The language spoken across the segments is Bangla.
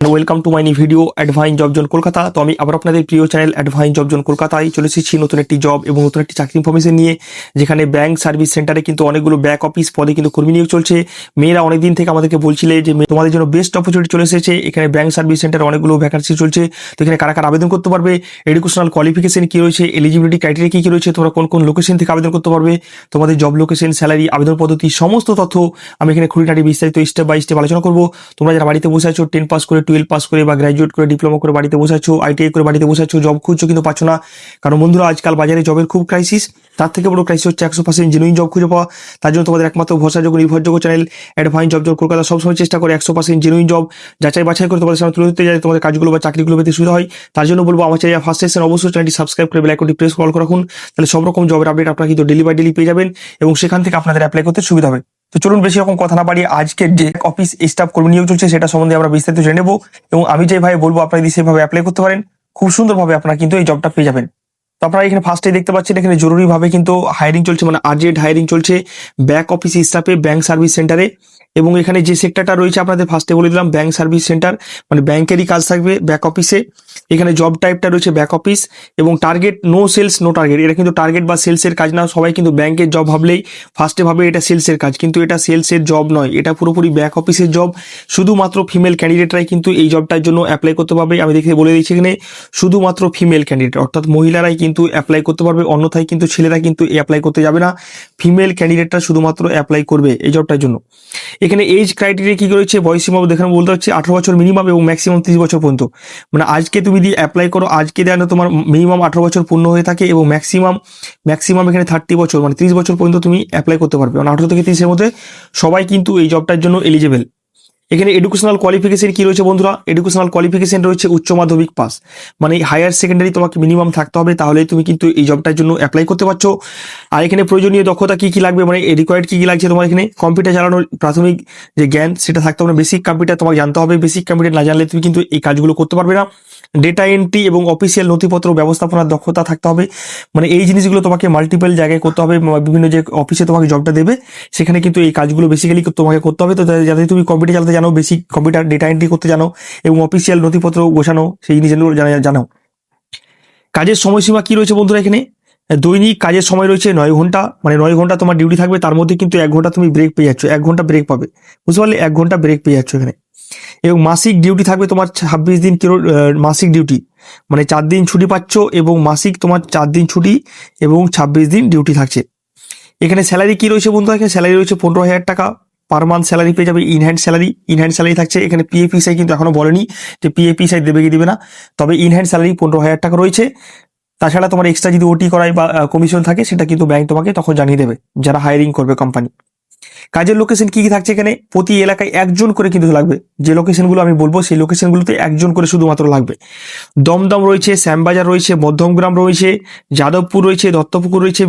Welcome to my new video অ্যাডভাইন জব জোন কলকাতা। তো আমি আবার আপনাদের প্রিয় চ্যানেল অ্যাডভাইন জব জোন কলকাতায় চলে এসেছি নতুন একটি জব এবং নতুন একটি চাকরি ইনফরমেশন নিয়ে, যেখানে ব্যাংক সার্ভিস সেন্টারে কিন্তু অনেকগুলো ব্যাক অফিস পদে কিন্তু কর্মী নিয়োগ চলছে। মেয়েরা অনেকদিন থেকে আমাদেরকে বলছিলে যে তোমাদের জন্য বেস্ট অপরচুনিটি চলে এসেছে। এখানে ব্যাংক সার্ভিস সেন্টারে অনেকগুলো ভ্যাকান্সি চলছে। তো এখানে কারা কারা আবেদন করতে পারবে, এডুকেশনাল কোয়ালিফিকেশন কি রয়েছে, এলিজিবিলিটি ক্রাইটেরিয়া কি রয়েছে, তোমরা কোন কোন লোকেশন থেকে আবেদন করতে পারবে, তোমাদের জব লোকেশন, স্যালারি, আবেদন পদ্ধতি, সমস্ত তথ্য আমি এখানে খুঁটিনাটি বিস্তারিত স্টেপ বাই স্টেপ আলোচনা করবো। তোমরা যারা বাড়িতে বসে আছো 10 পাস করে, 12 পাস করে বা গ্র্যাজুয়েট করে, ডিপ্লোমা করে বাড়িতে বসে আছো, আইটিআই করে বাড়িতে বসে আছো, জব খুঁজছো কিন্তু পাচ্ছ না, কারণ বন্ধুরা আজকাল বাজারে জবের খুব ক্রাইসিস। তার থেকে বড় ক্রাইসিস হচ্ছে 100% জেনুইন জব খুঁজে পাওয়া। তার জন্য তোমাদের একমাত্র ভরসাযোগ্য নির্ভরযোগ্য চ্যানেল অ্যাডভাইন জব জোন কলকাতা সবসময় চেষ্টা করে 100% জেনুইন জব যাচাই বাছাই করে তোমাদের সামনে তুলে ধরতে যায়, তোমাদের কাজগুলো বা চাকরিগুলো পেতে সুবিধা হয়। তার জন্য বলবো আমার চ্যানেল ফার্স্ট সেশন অবশ্যই চ্যানেলটি সাবস্ক্রাইব করে বেল আইকনটি প্রেস করে রাখুন, তাহলে সব রকম জবের আপডেট আপনারা কিন্তু ডেলি বাই ডেলি পেয়ে যাবেন এবং সেখান থেকে আপনাদের অ্যাপ্লাই করতে সুবিধা হবে। তো চলুন বেশি রকম কথা না বাড়িয়ে আজকে যে অফিস স্টাফ কর্মী নিয়োগ চলছে সেটা সম্বন্ধে আমরা বিস্তারিত জেনে নেবো এবং আমি যেভাবে বলবো আপনারা যদি সেভাবে অ্যাপ্লাই করতে পারেন খুব সুন্দরভাবে আপনারা কিন্তু এই জবটা পেয়ে যাবেন। তো আপনারা এখানে ফার্স্টে দেখতে পাচ্ছেন এখানে জরুরিভাবে কিন্তু হায়ারিং চলছে, মানে আর্জেন্ট হায়ারিং চলছে ব্যাক অফিস স্টাফে ব্যাংক সার্ভিস সেন্টারে। এবং এখানে যে সেক্টরটা রয়েছে আপনাদের ফার্স্টে বলে দিলাম ব্যাংক সার্ভিস সেন্টার, মানে ব্যাংকেরই কাজ থাকবে ব্যাক অফিসে। এখানে জব টাইপটা রয়েছে ব্যাক অফিস এবং target no sales no target. এটা কিন্তু টার্গেট বা সেলসের কাজ না, সবাই কিন্তু ব্যাংকের জব ভাবলেই ফার্স্টে ভাবে এটা সেলসের কাজ, কিন্তু এটা সেলসের জব নয়, এটা পুরোপুরি ব্যাক অফিসের জব। শুধুমাত্র ফিমেল ক্যান্ডিডেটরাই কিন্তু এই জবটার জন্য অ্যাপ্লাই করতে পারবে। আমি দেখে বলে দিচ্ছি এখানে শুধুমাত্র ফিমেল ক্যান্ডিডেট অর্থাৎ মহিলারাই কিন্তু অ্যাপ্লাই করতে পারবে, অন্যথায় কিন্তু ছেলেরা কিন্তু অ্যাপ্লাই করতে যাবে না। ফিমেল ক্যান্ডিডেটরা শুধুমাত্র অ্যাপ্লাই করবে এই জবটার জন্য। এখানে এজ ক্রাইটেরিয়া কি রয়েছে, বয়সীমা দেখেন বলতে হচ্ছে 18 বছর মিনিমাম এবং ম্যাক্সিমাম 30 বছর পর্যন্ত। মানে আজকে তুমি যদি অ্যাপ্লাই করো, আজকে যেন তোমার মিনিমাম 18 বছর পূর্ণ হয়ে থাকে এবং ম্যাক্সিমাম এখানে 30 বছর মানে 30 বছর পর্যন্ত তুমি অ্যাপ্লাই করতে পারবে। মানে 18 থেকে 30 এর মধ্যে সবাই কিন্তু এই জবটার জন্য এলিজেবল। এখানে এডুকেশনাল কোয়ালিফিকেশন কি রয়েছে বন্ধুরা, এডুকেশনাল কোয়ালিফিকেশন রয়েছে উচ্চ মাধ্যমিক পাস, মানে হায়ার সেকেন্ডারি তোমাকে মিনিমাম থাকতে হবে, তাহলে তুমি কিন্তু এই জবটার জন্য অ্যাপ্লাই করতে পারছো। আর এখানে প্রয়োজনীয় দক্ষতা কি কি লাগবে, মানে রিকোয়ার্ড কি কি লাগছে তোমার এখানে কম্পিউটার চালানোর প্রাথমিক যে জ্ঞান সেটা থাকতে হবে, বেসিক কম্পিউটার তোমাকে জানতে হবে। বেসিক কম্পিউটার না জানলে তুমি কিন্তু এই কাজগুলো করতে পারবে না। ডেটা এন্ট্রি এবং অফিসিয়াল নথিপত্র ব্যবস্থাপনার দক্ষতা থাকতে হবে, মানে এই জিনিসগুলো তোমাকে মাল্টিপল জায়গায় করতে হবে। বিভিন্ন যে অফিসে তোমাকে জবটা দেবে সেখানে কিন্তু এই কাজগুলো বেসিক্যালি তোমাকে করতে হবে। তো যাতে তুমি কম্পিউটার চালাতে জানো, বেসিক কম্পিউটার ডেটা এন্ট্রি করতে জানো এবং অফিসিয়াল নথিপত্র গোছানো, সেই জিনিসগুলো জানো। কাজের সময়সীমা কি রয়েছে বন্ধুরা, এখানে দৈনিক কাজের সময় রয়েছে 9 ঘন্টা, মানে 9 ঘন্টা তোমার ডিউটি থাকবে, তার মধ্যে কিন্তু 1 ঘন্টা তুমি ব্রেক পেয়ে যাচ্ছ, 1 ঘন্টা ব্রেক পাবে, বুঝতে পারলে, 1 ঘন্টা ব্রেক পেয়ে যাচ্ছ এখানে। এবং মাসিক ডিউটি থাকবে তোমার 26 দিন মাসিক ডিউটি, মানে 4 দিন ছুটি পাচ্ছ এবং মাসিক তোমার 4 দিন ছুটি এবং 26 দিন ডিউটি থাকছে। এখানে স্যালারি কি রয়েছে বন্ধুরা, এখানে স্যালারি রয়েছে 15,000 টাকা পার মান্থ স্যালারি পেয়ে যাবে। ইনহ্যান্ড স্যালারি থাকছে। এখানে পিএফিসাই কিন্তু এখনো বলেনি যে পিএফিসাই দেবে কি দেবে না, তবে ইনহ্যান্ড স্যালারি 15,000 টাকা রয়েছে। তাছাড়া তোমার এক্সট্রা যদি ওটি করায় বা কমিশন থাকে সেটা কিন্তু ব্যাংক তোমাকে তখন জানিয়ে দেবে যারা হায়ারিং করবে কোম্পানি। কাজের লোকেশন কি কি থাকছে, এখানে প্রতি এলাকায় একজন করে কিন্তু লাগবে। যে লোকেশনগুলো আমি বলবো সেই লোকেশনগুলোতে একজন করে শুধুমাত্র লাগবে। দমদম রয়েছে, শ্যামবাজার রয়েছে, মধ্যমগ্রাম রয়েছে, যাদবপুর রয়েছে, দত্তপুকুর রয়েছে,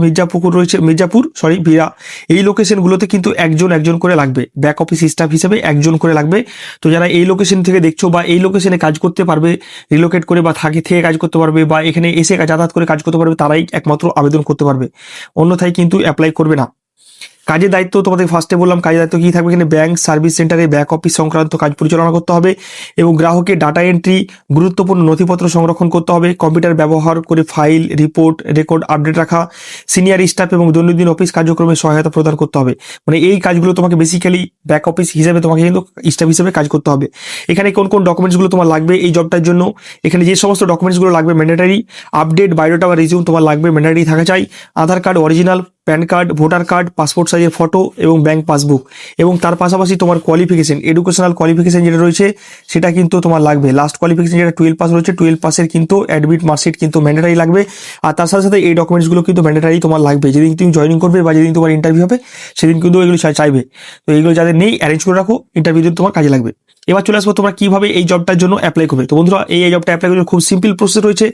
ভিরা। এই লোকেশনগুলোতে কিন্তু একজন করে লাগবে, ব্যাক অফিস স্টাফ হিসেবে একজন করে লাগবে। তো যারা এই লোকেশন থেকে দেখছো বা এই লোকেশনে কাজ করতে পারবে, রিলোকেট করে বা থেকে কাজ করতে পারবে বা এখানে এসে যাতায়াত করে কাজ করতে পারবে, তারাই একমাত্র আবেদন করতে পারবে, অন্যথায় কিন্তু অ্যাপ্লাই করবে না। কাজের দায়িত্ব তোমাদের ফার্স্টে বললাম, কাজের দায়িত্ব কি থাকবে, এখানে ব্যাংক সার্ভিস সেন্টারে ব্যাক অফিস সংক্রান্ত কাজ পরিচালনা করতে হবে এবং গ্রাহকের ডাটা এন্ট্রি, গুরুত্বপূর্ণ নথিপত্র সংরক্ষণ করতে হবে, কম্পিউটার ব্যবহার করে ফাইল রেকর্ড আপডেট রাখা, সিনিয়র স্টাফ এবং দৈনন্দিন অফিস কার্যক্রমে সহায়তা প্রদান করতে হবে। মানে এই কাজগুলো তোমাকে বেসিক্যালি ব্যাক অফিস হিসেবে তোমাকে কিন্তু স্টাফ হিসেবে কাজ করতে হবে। এখানে কোন কোন ডকুমেন্টসগুলো তোমার লাগবে এই জবটার জন্য, এখানে যে সমস্ত ডকুমেন্টসগুলো লাগবে ম্যান্ডেটারি, আপডেট বায়োডাটা বা রিজিউম তোমার লাগবে, ম্যান্ডেটারি থাকা চাই, Aadhaar card original, PAN card, voter card, passport সাইজের ফটো এবং ব্যাংক পাসবুক। এবং তার পাশাপাশি তোমার কোয়ালিফিকেশন, এডুকেশনাল কোয়ালিফিকেশন যেটা রয়েছে সেটা কিন্তু তোমার লাগবে। লাস্ট কোয়ালিফিকেশন যেটা 12 পাস রয়েছে, 12 পাসের কিন্তু অ্যাডমিট মার্কশিট কিন্তু ম্যান্ডেটারি লাগবে। আর তার সাথে সাথে এই ডকুমেন্টসগুলো কিন্তু ম্যান্ডেটারি তোমার লাগবে, যেদিন তুমি জয়েনিং করবে বা যেদিন তোমার ইন্টারভিউ হবে সেদিন কিন্তু এগুলো চাইবে। তো এইগুলো যাদের নেই অ্যারেঞ্জ করে রাখো, ইন্টারভিউ দিন তোমার কাজে লাগবে। এবার চলে আসবো তোমরা কিভাবে এই জবটার জন্য অ্যাপ্লাই করবে। তো বন্ধুরা এই জবটা অ্যাপ্লাই করতে খুব সিম্পল প্রসেস রয়েছে।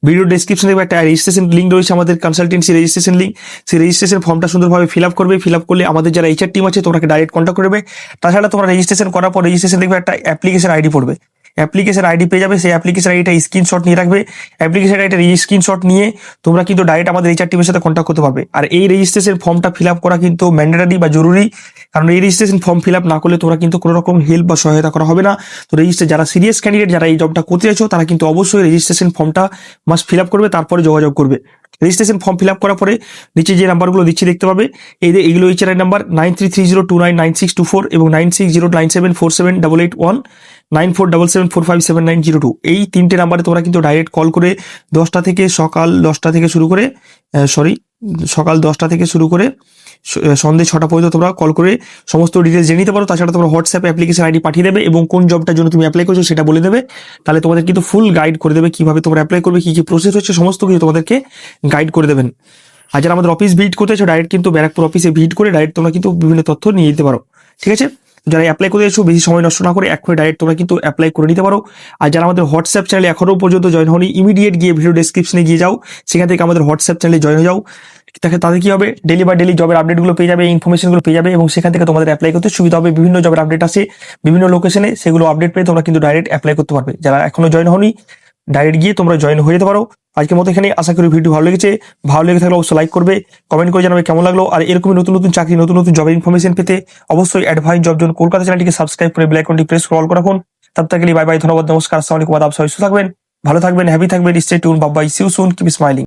ভিডিও ডেসক্রিপশনে একটা রেজিস্ট্রেশন লিঙ্ক রয়েছে, আমাদের কনসালটেন্সি রেজিস্ট্রেশন লিঙ্ক। সেই রেজিস্ট্রেশন ফর্মটা সুন্দরভাবে ফিল আপ করবে। ফিল আপ করলে আমাদের যারা এইচআর টিম আছে তোমাকে ডাইরেক্ট কন্ট্যাক্ট করবে। তাছাড়া তোমরা রেজিস্ট্রেশন করার পর রেজিস্ট্রেশন দেখবে একটা অ্যাপ্লিকেশন আইডি পড়বে। অ্যাপ্লিকেশন আইডি পেয়ে যাবে। সেই অ্যাপ্লিকেশন আইডিটা স্ক্রিনশট নিয়ে রাখবে। অ্যাপ্লিকেশন আইডিটা স্ক্রিনশট নিয়ে তোমরা কিন্তু ডাইরেক্ট আমাদের এইচআর টিমের সাথে কন্ট্যাক্ট করতে পারবে। আর এই রেজিস্ট্রেশন ফর্মটা ফিল আপ করা কিন্তু ম্যান্ডেটারি বা জরুরি, কারণ এই রেজিস্ট্রেশন ফর্ম ফিল আপ না করলে তোমরা কিন্তু কোনো রকম হেল্প বা সহায়তা করা হবে না। তো যারা সিরিয়াস ক্যান্ডিডেট, যারা এই জবটা করতে চাইছো, তারা কিন্তু অবশ্যই রেজিস্ট্রেশন ফর্মটা মাস্ট ফিল আপ করবে, তারপরে যোগাযোগ করবে। রেজিস্ট্রেশন ফর্ম ফিল আপ করার পরে নিচে যে নাম্বারগুলো দিচ্ছি দেখতে পাবে, এইগুলো এইচআর নাম্বার 9330299624 এবং 9609747881 9477457902। এই 3টে নাম্বারে তোমরা কিন্তু ডাইরেক্ট কল করে সকাল 10টা থেকে শুরু করে সন্ধ্যে 6টা পর্যন্ত তোমরা কল করে সমস্ত ডিটেলস জেনে নিতে পারো। তাছাড়া তোমরা হোয়াটসঅ্যাপে অ্যাপ্লিকেশন আইডি পাঠিয়ে দেবে এবং কোন জবটার জন্য তুমি অ্যাপ্লাই করছো সেটা বলে দেবে। তাহলে তোমাদের কিন্তু ফুল গাইড করে দেবে কিভাবে তোমরা অ্যাপ্লাই করবে, কি কি প্রসেস হচ্ছে, সমস্ত কিছু তোমাদেরকে গাইড করে দেবেন। আর যারা আমাদের অফিস ভিজিট করতে চাও, ডাইরেক্ট কিন্তু ব্যারাকপুর অফিসে ভিজিট করে ডাইরেক্ট তোমরা কিন্তু বিভিন্ন তথ্য নিয়ে নিতে পারো। ঠিক আছে, যারা অ্যাপ্লাই করে এসো, বেশি সময় নষ্ট না করে এক্ষুনি ডাইরেক্ট তোমরা কিন্তু অ্যাপ্লাই করে নিতে পারো। আর যারা আমাদের হোয়াটসঅ্যাপ চ্যানেলে এখনো পর্যন্ত জয়েন হয়নি, ইমিডিয়েট গিয়ে ভিডিও ডেসক্রিপশনে গিয়ে যাও, সেখান থেকে আমাদের হোয়াটসঅ্যাপ চ্যানেলে জয়েন হয়ে যাও। তাদের কি হবে, ডেলি বাই ডেলি জবের আপডেটগুলো পেয়ে যাবে, ইনফরমেশনগুলো পেয়ে যাবে এবং সেখান থেকে তোমাদের অ্যাপ্লাই করতে সুবিধা হবে। বিভিন্ন জবের আপডেট আছে বিভিন্ন লোকেশনে, সেগুলো আপডেট পেয়ে তোমরা কিন্তু ডাইরেক্ট অ্যাপ্লাই করতে পারবে। যারা এখনো জয়েন হয়নি, ডাইরেক্ট গিয়ে তোমরা জয়েন হয়ে যেতে পারো। আজকের মতো এখানে, আশা করি ভিডিও ভালো লেগেছে। ভালো লেগে থাকলে অবশ্যই লাইক করবে, কমেন্ট করে জানাবে কেমন লাগলো। আর এরকমই নতুন নতুন চাকরি, নতুন নতুন জবের ইনফরমেশন পেতে অবশ্যই অ্যাডভাইস জব জোন কলকাতা চ্যানেলটিকে সাবস্ক্রাইব করে বেল আইকনটি প্রেস করে অল করে রাখুন। তব তক के लिए বাই বাই, ধন্যবাদ, নমস্কার, আসসালামু আলাইকুম, আদাব, সবাই সুস্থ থাকবেন, ভালো থাকবেন, হ্যাপি থাকবেন, stay tune, bye bye, see you soon, keep smiling.